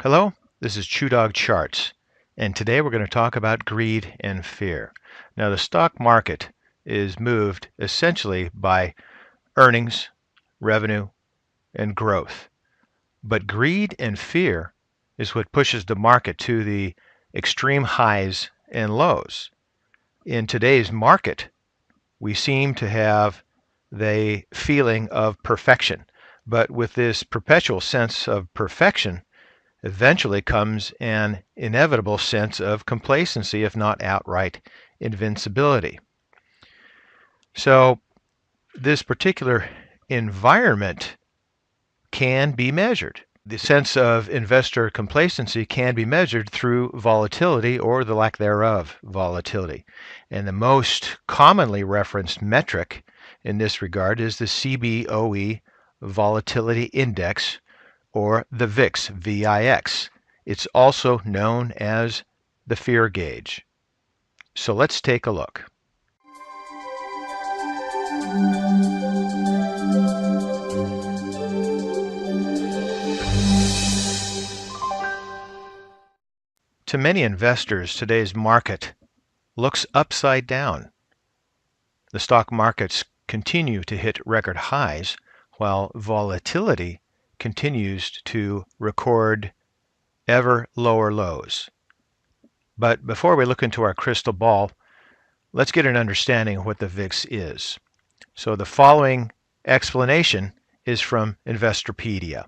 Hello, this is ChewDog Charts, and today we're going to talk about greed and fear. Now, the stock market is moved essentially by earnings, revenue, and growth. But greed and fear is what pushes the market to the extreme highs and lows. In today's market, we seem to have the feeling of perfection, but with this perpetual sense of perfection, eventually comes an inevitable sense of complacency, if not outright invincibility. So this particular environment can be measured. The sense of investor complacency can be measured through volatility or the lack thereof volatility. And the most commonly referenced metric in this regard is the Cboe Volatility Index, or the Vix, VIX. It's also known as the fear gauge. So let's take a look. To many investors, today's market looks upside down. The stock markets continue to hit record highs, while volatility continues to record ever lower lows. But before we look into our crystal ball, let's get an understanding of what the VIX is. So the following explanation is from Investopedia.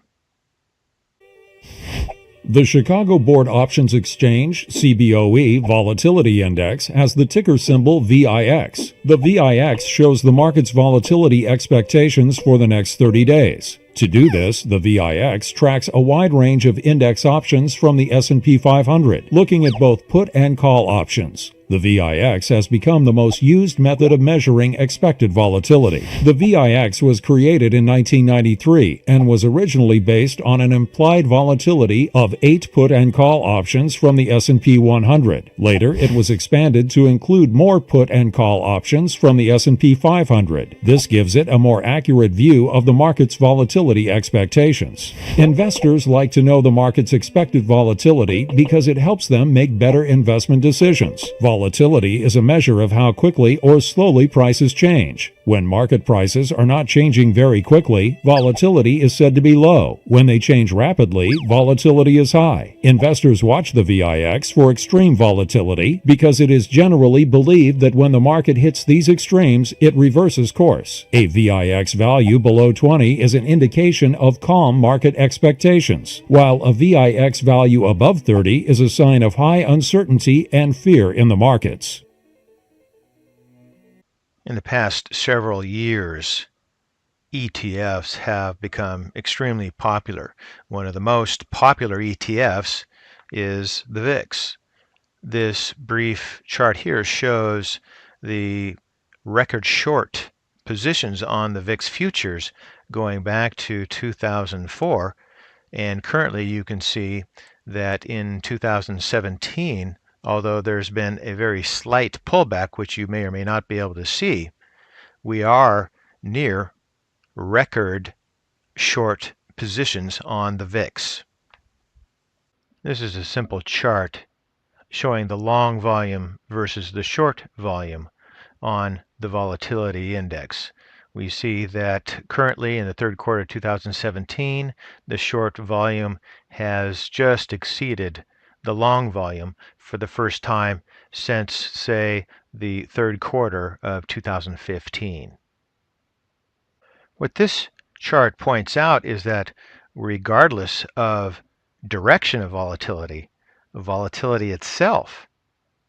The Chicago Board Options Exchange, Cboe Volatility Index, has the ticker symbol VIX. The VIX shows the market's volatility expectations for the next 30 days. To do this, the VIX tracks a wide range of index options from the S&P 500, looking at both put and call options. The VIX has become the most used method of measuring expected volatility. The VIX was created in 1993 and was originally based on an implied volatility of 8 put and call options from the S&P 100. Later, it was expanded to include more put and call options from the S&P 500. This gives it a more accurate view of the market's volatility expectations. Investors like to know the market's expected volatility because it helps them make better investment decisions. Volatility is a measure of how quickly or slowly prices change. When market prices are not changing very quickly, volatility is said to be low. When they change rapidly, volatility is high. Investors watch the VIX for extreme volatility because it is generally believed that when the market hits these extremes, it reverses course. A VIX value below 20 is an indication of calm market expectations, while a VIX value above 30 is a sign of high uncertainty and fear in the markets. In the past several years, ETFs have become extremely popular. One of the most popular ETFs is the VIX. This brief chart here shows the record short positions on the VIX futures going back to 2004, and currently you can see that in 2017, although there's been a very slight pullback, which you may or may not be able to see, we are near record short positions on the VIX. This is a simple chart showing the long volume versus the short volume on the volatility index. We see that currently in the third quarter of 2017, the short volume has just exceeded the long volume for the first time since, say, the third quarter of 2015. What this chart points out is that regardless of direction of volatility, volatility itself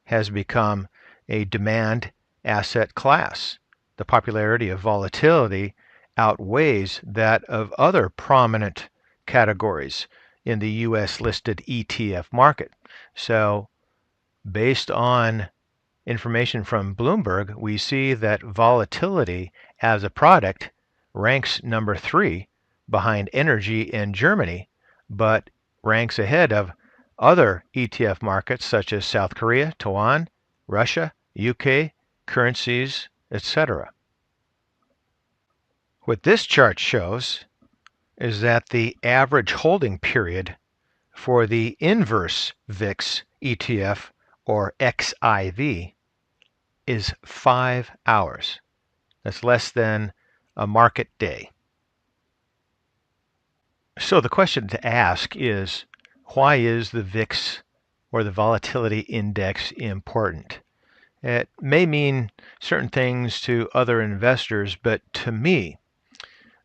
has become a demand asset class. The popularity of volatility outweighs that of other prominent categories in the U.S. listed ETF market. So based on information from Bloomberg, we see that volatility as a product ranks number 3 behind energy in Germany, but ranks ahead of other ETF markets such as South Korea, Taiwan, Russia, UK, currencies, etc. What this chart shows is that the average holding period for the inverse VIX ETF, or XIV, is 5 hours. That's less than a market day. So the question to ask is, why is the VIX, or the Volatility Index, important? It may mean certain things to other investors, but to me,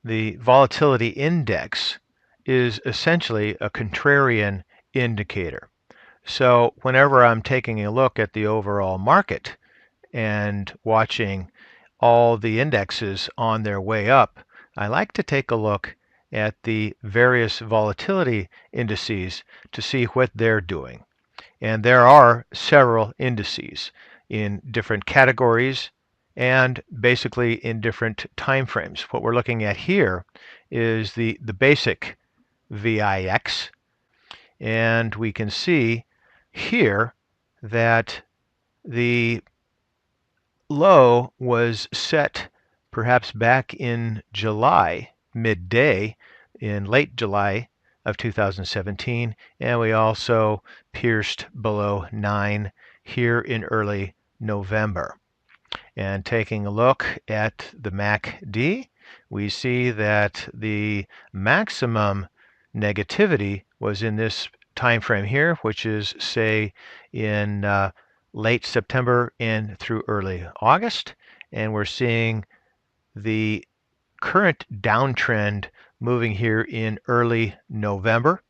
the Volatility Index is essentially a contrarian indicator. So whenever I'm taking a look at the overall market and watching all the indexes on their way up, I like to take a look at the various volatility indices to see what they're doing. And there are several indices in different categories and basically in different time frames. What we're looking at here is the basic VIX, and we can see here that the low was set perhaps back in July, midday, in late July of 2017, and we also pierced below 9 here in early November. And taking a look at the MACD, we see that the maximum negativity was in this time frame here, which is, say, in late September and through early August. And we're seeing the current downtrend moving here in early November.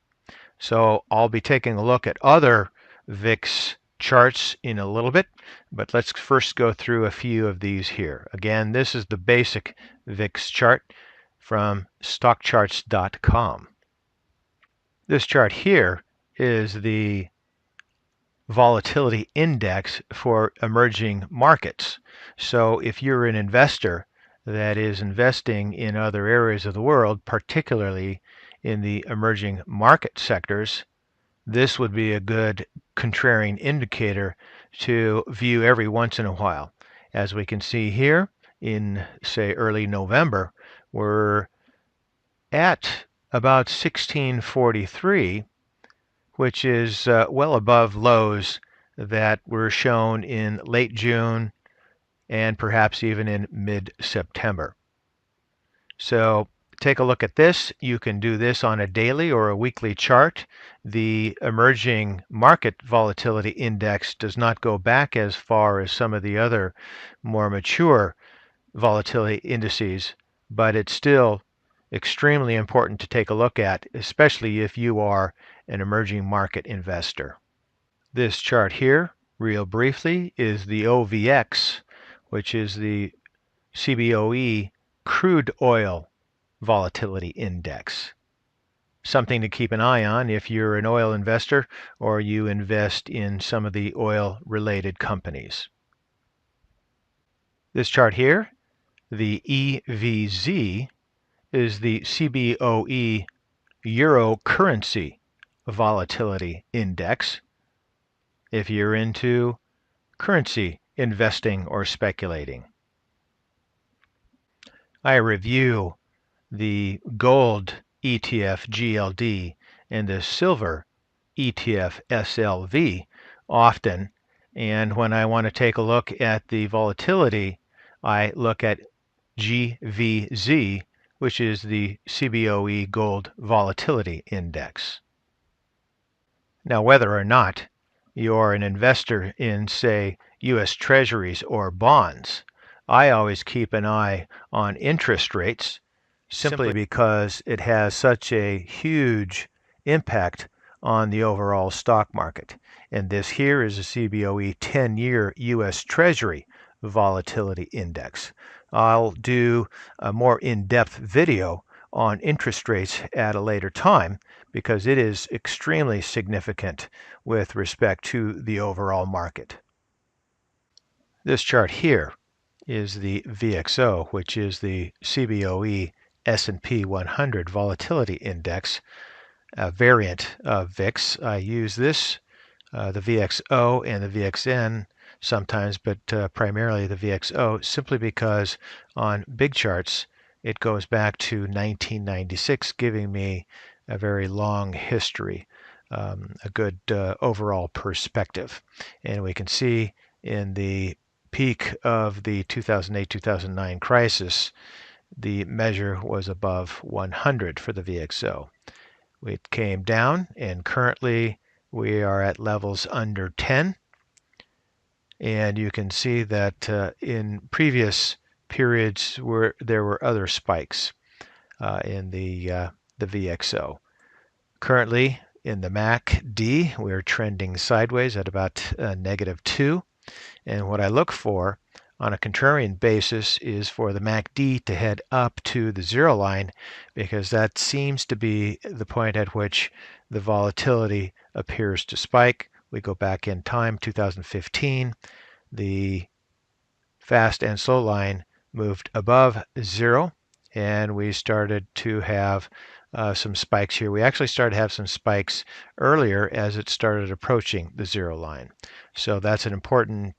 So I'll be taking a look at other VIX charts in a little bit, but let's first go through a few of these here. Again, this is the basic VIX chart from stockcharts.com. This chart here is the volatility index for emerging markets. So if you're an investor that is investing in other areas of the world, particularly in the emerging market sectors, this would be a good contrarian indicator to view every once in a while. As we can see here in, say, early November, we're at about 1643, which is well above lows that were shown in late June and perhaps even in mid-September. So take a look at this. You can do this on a daily or a weekly chart. The emerging market volatility index does not go back as far as some of the other more mature volatility indices, but it's still extremely important to take a look at, especially if you are an emerging market investor. This chart here, real briefly, is the OVX, which is the Cboe crude oil volatility index. Something to keep an eye on if you're an oil investor or you invest in some of the oil-related companies. This chart here, the EVZ, is the Cboe Euro Currency Volatility Index. If you're into currency investing or speculating. I review the gold ETF GLD and the silver ETF SLV often, and when I want to take a look at the volatility, I look at GVZ, which is the Cboe Gold Volatility Index. Now, whether or not you're an investor in, say, U.S. Treasuries or bonds, I always keep an eye on interest rates simply because it has such a huge impact on the overall stock market. And this here is a Cboe 10-year U.S. Treasury Volatility Index. I'll do a more in-depth video on interest rates at a later time because it is extremely significant with respect to the overall market. This chart here is the VXO, which is the Cboe S&P 100 Volatility Index, a variant of VIX. I use this, the VXO and the VXN sometimes, but primarily the VXO, simply because on big charts it goes back to 1996, giving me a very long history a good overall perspective. And we can see in the peak of the 2008-2009 crisis, the measure was above 100 for the VXO. It came down, and currently we are at levels under 10. And you can see that in previous periods where there were other spikes in the VXO. Currently in the MACD, we're trending sideways at about -2. And what I look for on a contrarian basis is for the MACD to head up to the zero line, because that seems to be the point at which the volatility appears to spike. We go back in time, 2015, the fast and slow line moved above zero, and we started to have some spikes here. We actually started to have some spikes earlier as it started approaching the zero line. So that's an important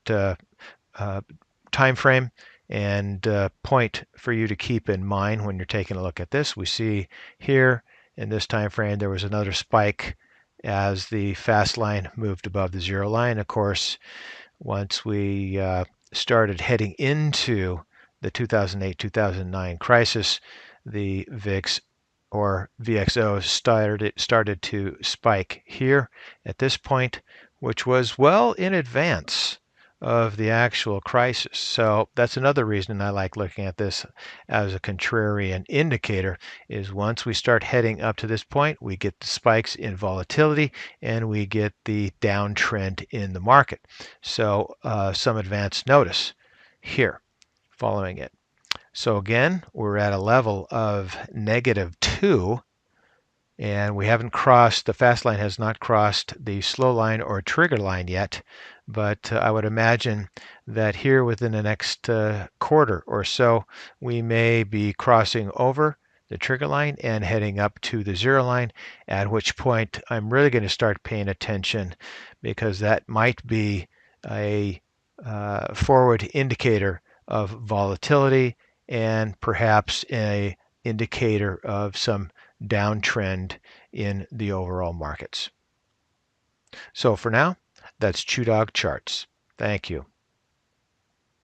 time frame and point for you to keep in mind when you're taking a look at this. We see here in this time frame there was another spike as the fast line moved above the zero line. Of course, once we started heading into the 2008-2009 crisis, the VIX or VXO started to spike here at this point, which was well in advance of the actual crisis. So that's another reason I like looking at this as a contrarian indicator, is once we start heading up to this point, we get the spikes in volatility and we get the downtrend in the market. So some advance notice here following it. So again, we're at a level of -2, and we haven't crossed, the fast line has not crossed the slow line or trigger line yet, but I would imagine that here within the next quarter or so, we may be crossing over the trigger line and heading up to the zero line, at which point I'm really going to start paying attention, because that might be a forward indicator of volatility and perhaps a indicator of some downtrend in the overall markets. So for now, that's ChewDog Charts. Thank you.